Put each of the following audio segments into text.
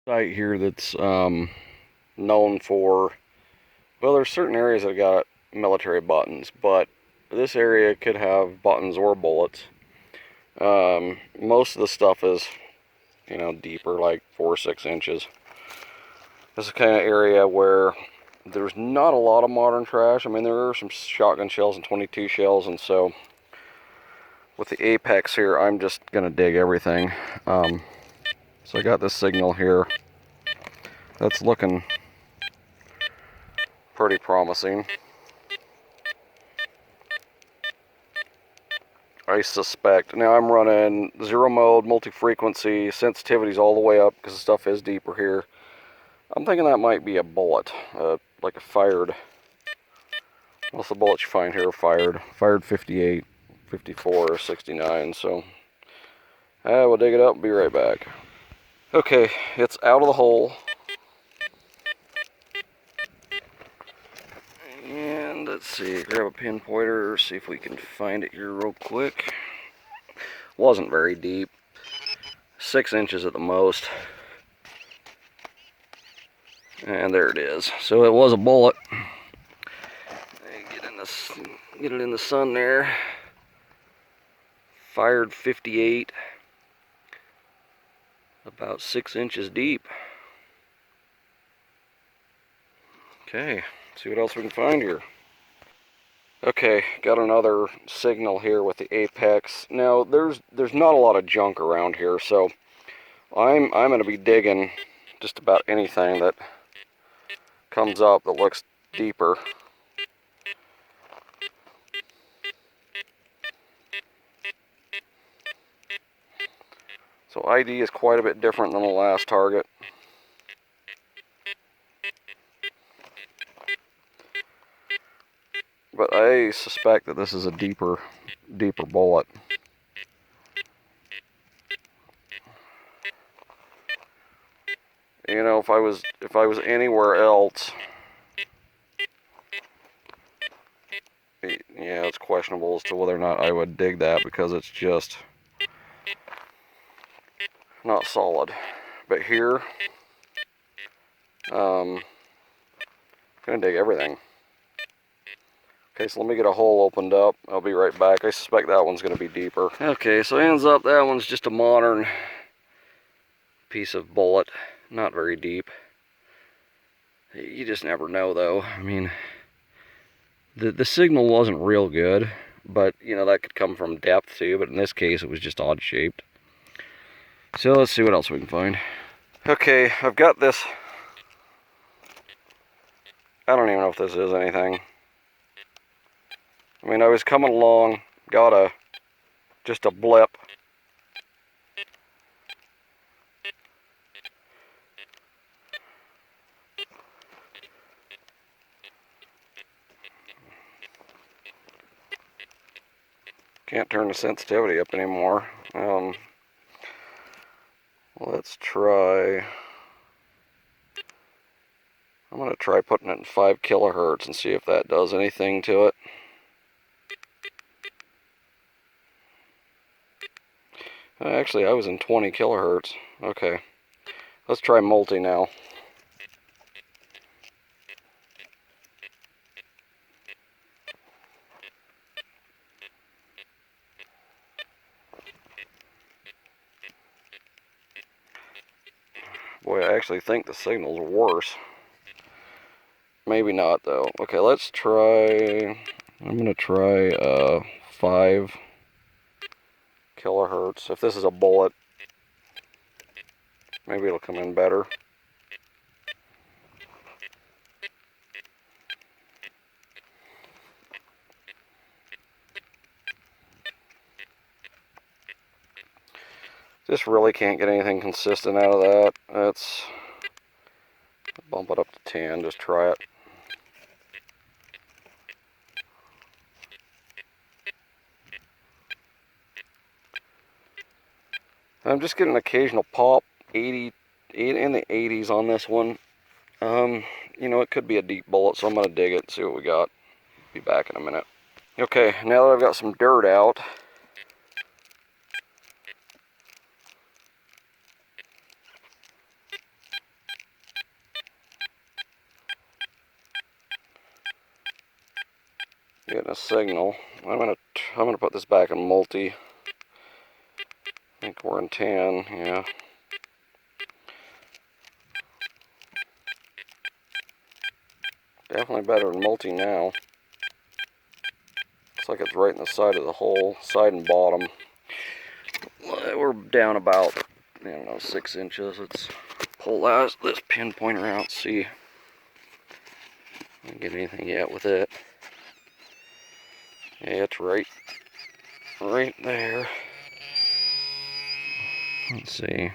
Site here that's known for, well, there's certain areas that got military buttons, but this area could have buttons or bullets. Most of the stuff is, deeper, like 4 or 6 inches. This is the kind of area where there's not a lot of modern trash. I mean, there are some shotgun shells and 22 shells, and so with the Apex here, I'm just gonna dig everything. So I got this signal here that's looking pretty promising. I suspect. Now I'm running 0 mode, multi-frequency, sensitivities all the way up because the stuff is deeper here. I'm thinking that might be a bullet, like a fired. Most of the bullets you find here are fired 58, 54, or 69. So we'll dig it up and be right back. Okay, it's out of the hole. And let's see, grab a pinpointer, see if we can find it here real quick. Wasn't very deep, 6 inches at the most. And there it is. So it was a bullet. Get it in the sun there. Fired 58, about 6 inches deep. Okay, see what else we can find here. Okay, got another signal here with the Apex. Now there's not a lot of junk around here, so I'm going to be digging just about anything that comes up that looks deeper. So ID is quite a bit different than the last target. But I suspect that this is a deeper bullet. You know, if I was anywhere else, yeah, it's questionable as to whether or not I would dig that because it's just not solid. But here, gonna dig everything. Okay, so let me get a hole opened up. I'll be right back. I suspect that one's gonna be deeper. Okay, so it ends up that one's just a modern piece of bullet, not very deep. You just never know, though. I mean, the signal wasn't real good, but that could come from depth too. But in this case, it was just odd shaped. So let's see what else we can find. Okay, I've got this. I don't even know if this is anything. I mean, I was coming along, got just a blip. Can't turn the sensitivity up anymore. Let's try. I'm going to try putting it in 5 kilohertz and see if that does anything to it. Actually, I was in 20 kilohertz. Okay. Let's try multi now. Boy, I actually think the signal's worse. Maybe not, though. Okay, let's try. I'm gonna try 5 kilohertz. If this is a bullet, maybe it'll come in better. Just really can't get anything consistent out of that. Let's bump it up to 10, just try it. I'm just getting an occasional pop, 80 in the 80s on this one. It could be a deep bullet, so I'm going to dig it and see what we got. Be back in a minute. Okay, now that I've got some dirt out, Getting a signal. I'm gonna put this back in multi. I think we're in 10, yeah. Definitely better than multi now. Looks like it's right in the side of the hole, side and bottom. We're down about, I don't know, 6 inches. Let's pull this pinpointer out, see if I can get anything yet with it. Yeah, it's right there. Let's see.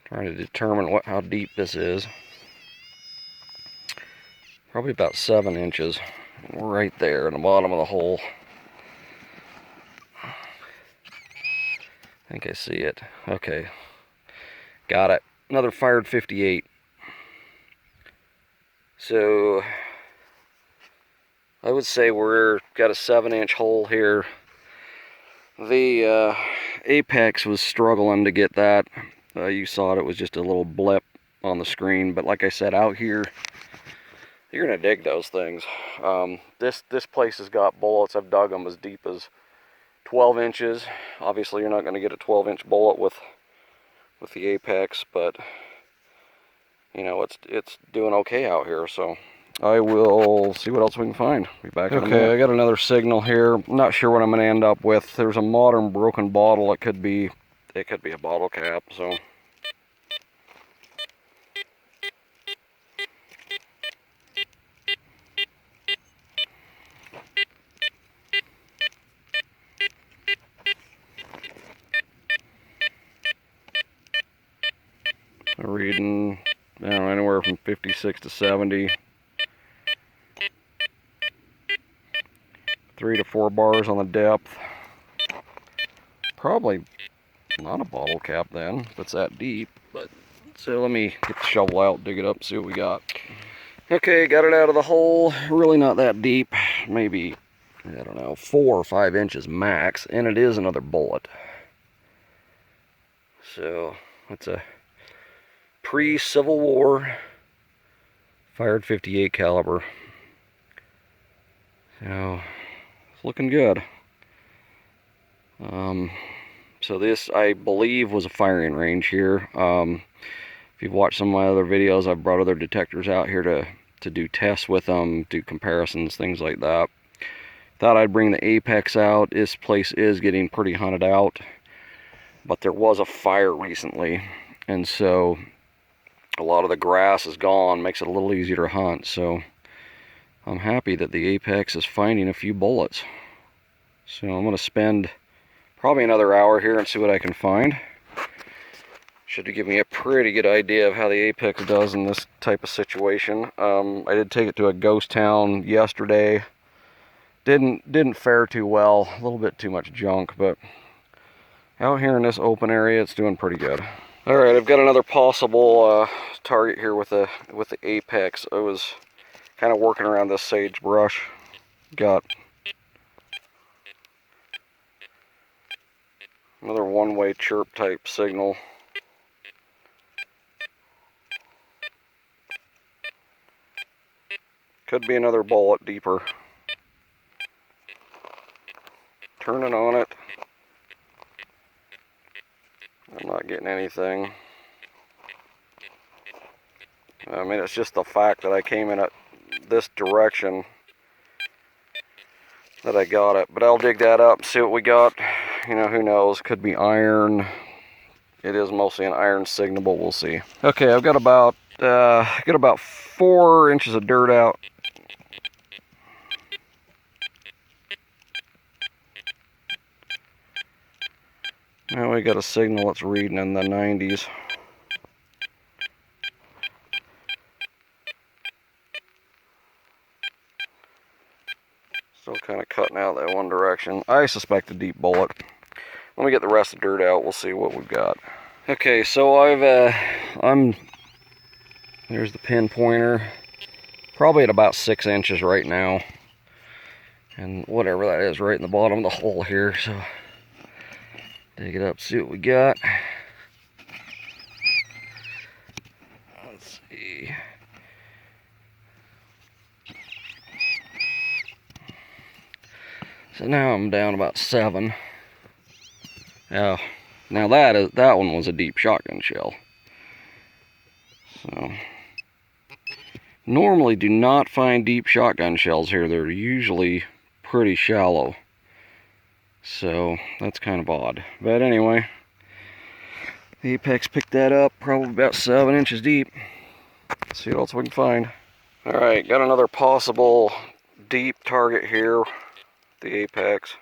Trying to determine how deep this is. Probably about 7 inches. Right there in the bottom of the hole. I think I see it. Okay. Got it. Another fired 58. So I would say we're got a 7-inch hole here. The Apex was struggling to get that. You saw it was just a little blip on the screen, but like I said, out here you're gonna dig those things. This place has got bullets. I've dug them as deep as 12 inches. Obviously you're not going to get a 12-inch bullet with the Apex, but you know, it's doing okay out here. So I will see what else we can find. Be back in a minute. Okay, I got another signal here. I'm not sure what I'm going to end up with. There's a modern broken bottle. It could be a bottle cap. So reading, I don't know, anywhere from 56 to 70. 3 to 4 bars on the depth. Probably not a bottle cap then, if it's that deep. But so let me get the shovel out, dig it up, see what we got. Okay, got it out of the hole. Really not that deep. Maybe, I don't know, 4 or 5 inches max, and it is another bullet. So it's a pre-Civil War fired 58 caliber. So it's looking good. So this, I believe, was a firing range here. If you've watched some of my other videos, I've brought other detectors out here to do tests with them, do comparisons, things like that. Thought I'd bring the Apex out. This place is getting pretty hunted out, but there was a fire recently, and so a lot of the grass is gone, makes it a little easier to hunt. So I'm happy that the Apex is finding a few bullets. So I'm going to spend probably another hour here and see what I can find. Should give me a pretty good idea of how the Apex does in this type of situation. I did take it to a ghost town yesterday. Didn't fare too well. A little bit too much junk, but out here in this open area, it's doing pretty good. All right, I've got another possible target here with the Apex. I was kind of working around this sagebrush. Got another one-way chirp type signal. Could be another bullet deeper. Turning on it. I'm not getting anything. I mean, it's just the fact that I came in at this direction that I got it. But I'll dig that up and see what we got. You know, who knows? Could be iron. It is mostly an iron signal, but we'll see. Okay, I've got about 4 inches of dirt out. Now we got a signal that's reading in the 90s. Still kind of cutting out that one direction. I suspect a deep bullet. Let me get the rest of the dirt out. We'll see what we've got. Okay, so there's the pinpointer. Probably at about 6 inches right now. And whatever that is, right in the bottom of the hole here. So dig it up, see what we got. Let's see. So now I'm down about 7. Now that one was a deep shotgun shell. So normally do not find deep shotgun shells here. They're usually pretty shallow. So that's kind of odd. But anyway, the Apex picked that up, probably about 7 inches deep. Let's see what else we can find. Alright, got another possible deep target here. The Apex.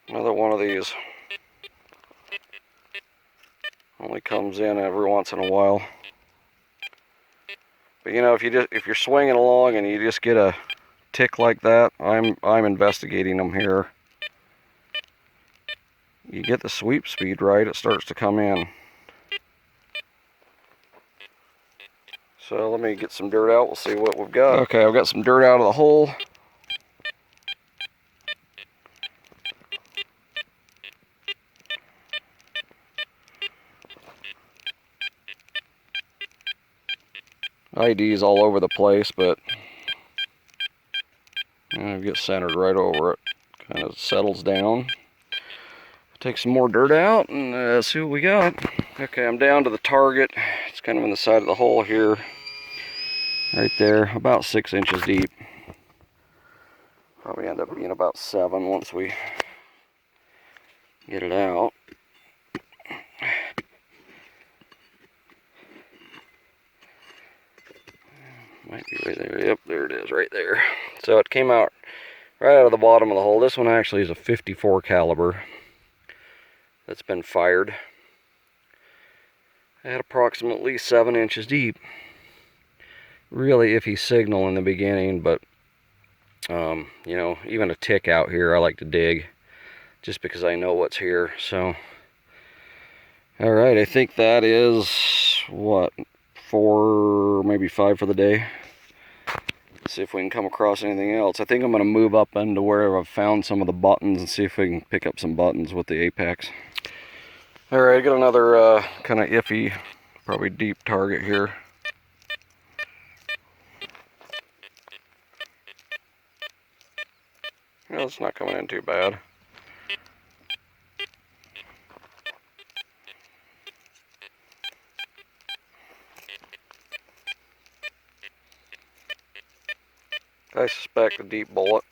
Another one of these. Only comes in every once in a while. But you know, if you're swinging along and you just get a tick like that, I'm investigating them here. You get the sweep speed right, it starts to come in. So let me get some dirt out, we'll see what we've got. Okay, I've got some dirt out of the hole. ID's all over the place, but it gets centered right over it. Kind of settles down. Take some more dirt out and see what we got. Okay, I'm down to the target. It's kind of in the side of the hole here. Right there, about 6 inches deep. Probably end up being about 7 once we get it out. Might be right there. Yep, there it is, right there. So it came out right out of the bottom of the hole. This one actually is a 54 caliber that's been fired at approximately 7 inches deep. Really iffy signal in the beginning, but you know, even a tick out here I like to dig just because I know what's here. So alright, I think that is what, 4, maybe 5 for the day. Let's see if we can come across anything else. I think I'm going to move up into where I've found some of the buttons and see if we can pick up some buttons with the Apex. Alright, I got another kind of iffy, probably deep target here. Well, it's not coming in too bad. I suspect a deep bullet.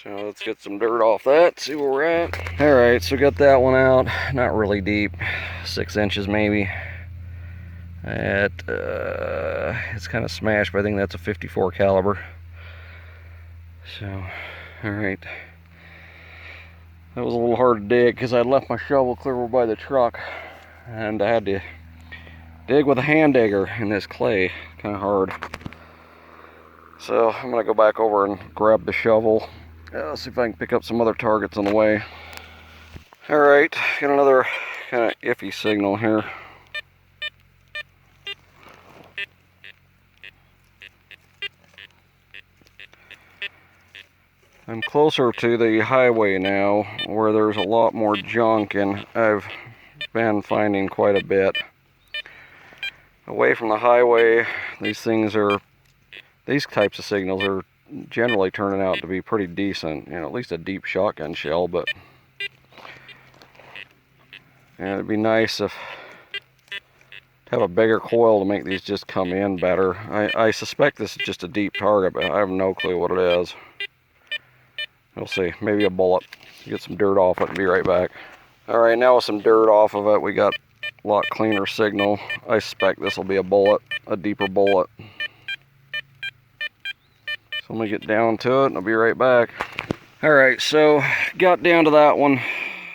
So let's get some dirt off that, see where we're at. Alright, so got that one out. Not really deep, 6 inches maybe. It's kind of smashed, but I think that's a 54 caliber. So, alright. That was a little hard to dig because I left my shovel clear over by the truck. And I had to dig with a hand digger in this clay. Kind of hard. So I'm going to go back over and grab the shovel. See if I can pick up some other targets on the way. Alright, got another kind of iffy signal here. I'm closer to the highway now, where there's a lot more junk, and I've been finding quite a bit. Away from the highway, these types of signals are generally turning out to be pretty decent. You know, at least a deep shotgun shell, but yeah, it'd be nice if to have a bigger coil to make these just come in better. I suspect this is just a deep target, but I have no clue what it is. We'll see. Maybe a bullet. Get some dirt off it and be right back. Alright, now with some dirt off of it, we got a lot cleaner signal. I suspect this will be a bullet, a deeper bullet. So let me get down to it and I'll be right back. Alright, so got down to that one,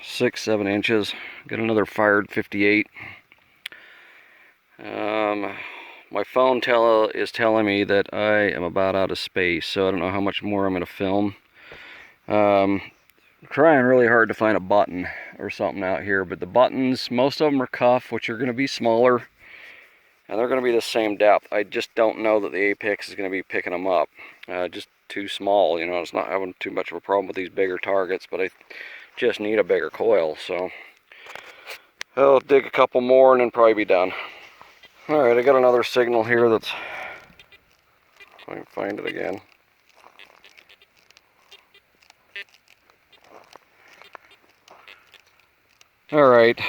6-7 inches. Got another fired 58. My phone is telling me that I am about out of space, so I don't know how much more I'm going to film. I'm trying really hard to find a button or something out here, but the buttons, most of them are cuff, which are going to be smaller, and they're going to be the same depth. I just don't know that the Apex is going to be picking them up. Just too small, you know. It's not having too much of a problem with these bigger targets, but I just need a bigger coil, so I'll dig a couple more and then probably be done. Alright, I got another signal here that's, if I can find it again. Alright,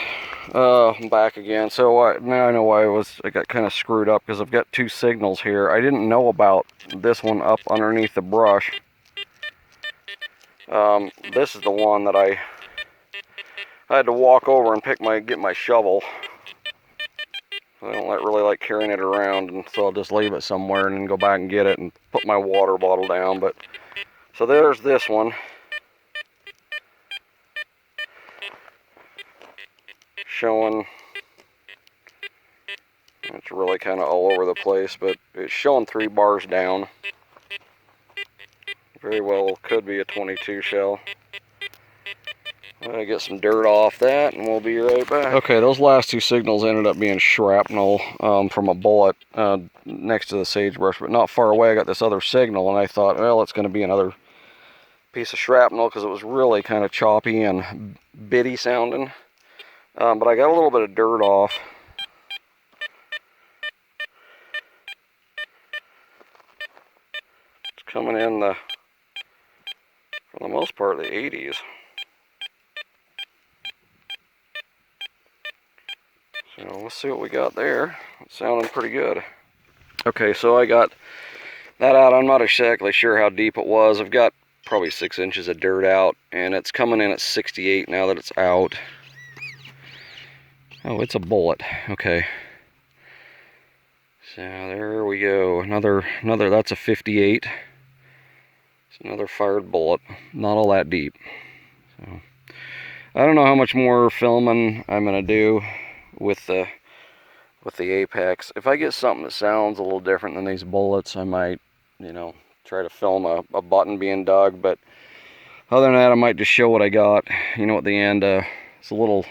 I'm back again. So now I know why I got kind of screwed up, because I've got two signals here. I didn't know about this one up underneath the brush. This is the one that I had to walk over and get my shovel. I don't really like carrying it around, and so I'll just leave it somewhere and then go back and get it and put my water bottle down. But so there's this one. Showing, it's really kind of all over the place, but it's showing 3 bars down. Very well could be a 22 shell. Get some dirt off that and we'll be right back. Okay, those last 2 signals ended up being shrapnel from a bullet next to the sagebrush, but not far away. I got this other signal and I thought, well, it's going to be another piece of shrapnel, because it was really kind of choppy and bitty sounding. But I got a little bit of dirt off. It's coming in for the most part, the 80s. So let's see what we got there. It's sounding pretty good. Okay, so I got that out. I'm not exactly sure how deep it was. I've got probably 6 inches of dirt out, and it's coming in at 68 now that it's out. Oh, it's a bullet. Okay. So there we go. Another. That's a 58. It's another fired bullet. Not all that deep. So I don't know how much more filming I'm gonna do with the Apex. If I get something that sounds a little different than these bullets, I might, try to film a button being dug. But other than that, I might just show what I got. At the end, it's a little.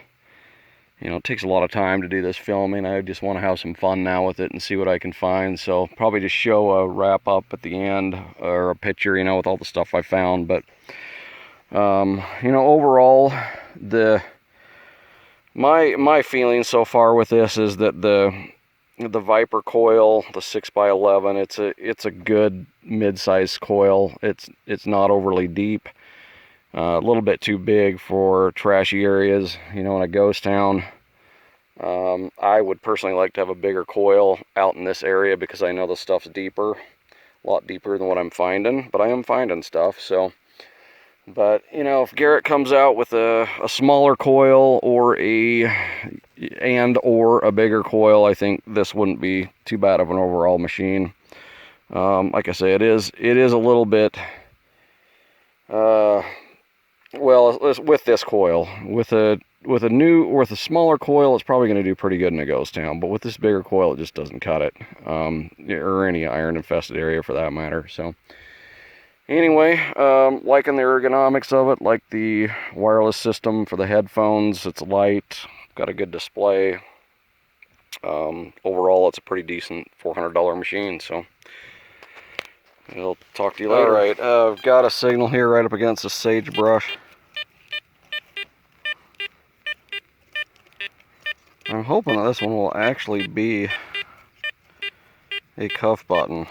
It takes a lot of time to do this filming. I just want to have some fun now with it and see what I can find. So probably just show a wrap up at the end, or a picture, with all the stuff I found. But overall, my feeling so far with this is that the Viper coil, the 6x11, it's a good mid-sized coil. It's not overly deep. A little bit too big for trashy areas, in a ghost town. I would personally like to have a bigger coil out in this area, because I know the stuff's deeper, a lot deeper than what I'm finding, but I am finding stuff. So, but if Garrett comes out with a smaller coil or a bigger coil, I think this wouldn't be too bad of an overall machine. Like I say, it is a little bit. Well, with this coil, with a smaller coil, it's probably going to do pretty good in a ghost town. But with this bigger coil, it just doesn't cut it, or any iron infested area for that matter. So anyway, liking the ergonomics of it, like the wireless system for the headphones. It's light, got a good display. Overall, it's a pretty decent $400 machine. So I'll talk to you later. Alright, I've got a signal here right up against the sagebrush. I'm hoping that this one will actually be a cuff button.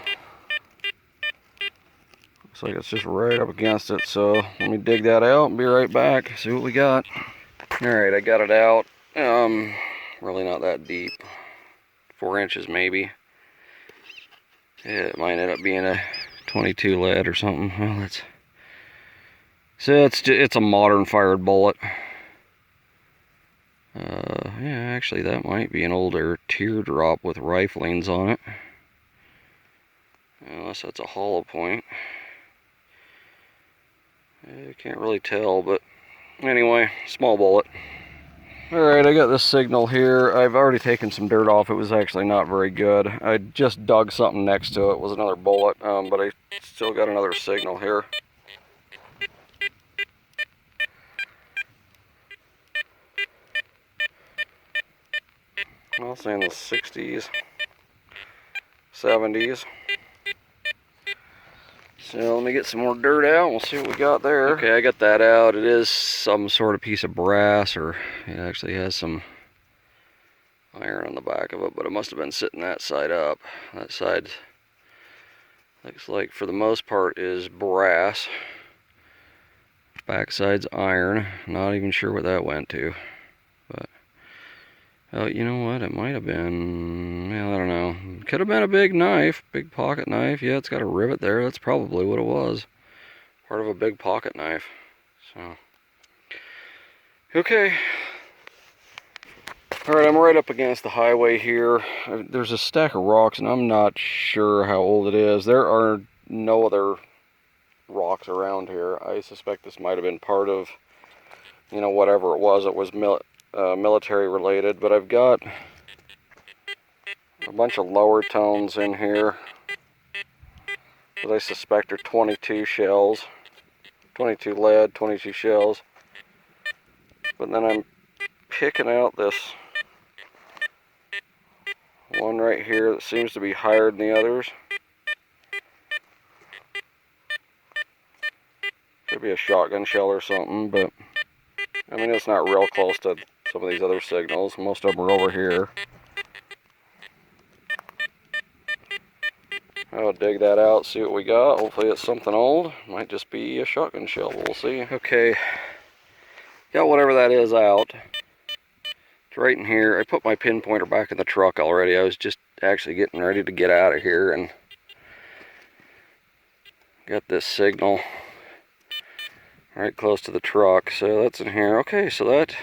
Looks like it's just right up against it, so let me dig that out and be right back, see what we got. Alright, I got it out. Really not that deep. 4 inches maybe. Yeah, it might end up being a 22 lead or something. Well, it's a modern fired bullet. Yeah, actually that might be an older teardrop with riflings on it. Unless that's a hollow point. I can't really tell, but anyway, small bullet. Alright, I got this signal here. I've already taken some dirt off. It was actually not very good. I just dug something next to it. It was another bullet, but I still got another signal here. I'll say in the 60s, 70s. So let me get some more dirt out and we'll see what we got there. Okay, I got that out. It is some sort of piece of brass, or it actually has some iron on the back of it, but it must have been sitting that side up. That side looks like, for the most part, is brass. Backside's iron. Not even sure what that went to. But, oh, you know what? It might have been, well, I don't know. Could have been a big knife, big pocket knife. Yeah, it's got a rivet there. That's probably what it was. Part of a big pocket knife. So, okay. Alright, I'm right up against the highway here. There's a stack of rocks, and I'm not sure how old it is. There are no other rocks around here. I suspect this might have been part of, you know, whatever it was. It was military related, but I've got a bunch of lower tones in here that I suspect are 22 shells. 22 lead, 22 shells. But then I'm picking out this one right here that seems to be higher than the others. Could be a shotgun shell or something, but I mean, it's not real close to some of these other signals. Most of them are over here. I'll dig that out, see what we got. Hopefully it's something old. Might just be a shotgun shell, we'll see. Okay, got whatever that is out. It's right in here. I put my pinpointer back in the truck already. I was just actually getting ready to get out of here and got this signal right close to the truck. So that's in here. Okay, so that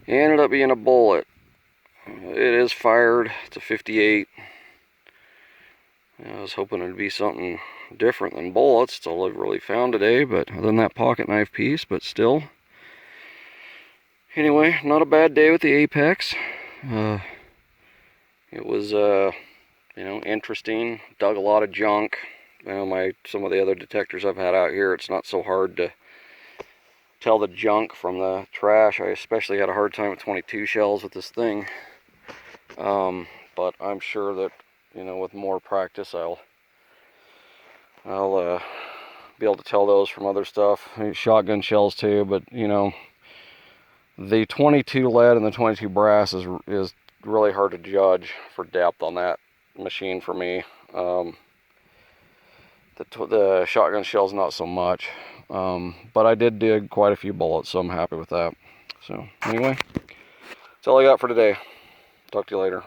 ended up being a bullet. It is fired. It's a 58. I was hoping it'd be something different than bullets. It's all I've really found today, but other than that pocket knife piece, but still. Anyway, not a bad day with the Apex. It was, you know, interesting. Dug a lot of junk. You know, some of the other detectors I've had out here, it's not so hard to tell the junk from the trash. I especially had a hard time with 22 shells with this thing. But I'm sure that, you know, with more practice, I'll be able to tell those from other stuff. Shotgun shells too, but you know, the 22 lead and the 22 brass is really hard to judge for depth on that machine for me. The shotgun shells not so much, but I did dig quite a few bullets, so I'm happy with that. So anyway, that's all I got for today. Talk to you later.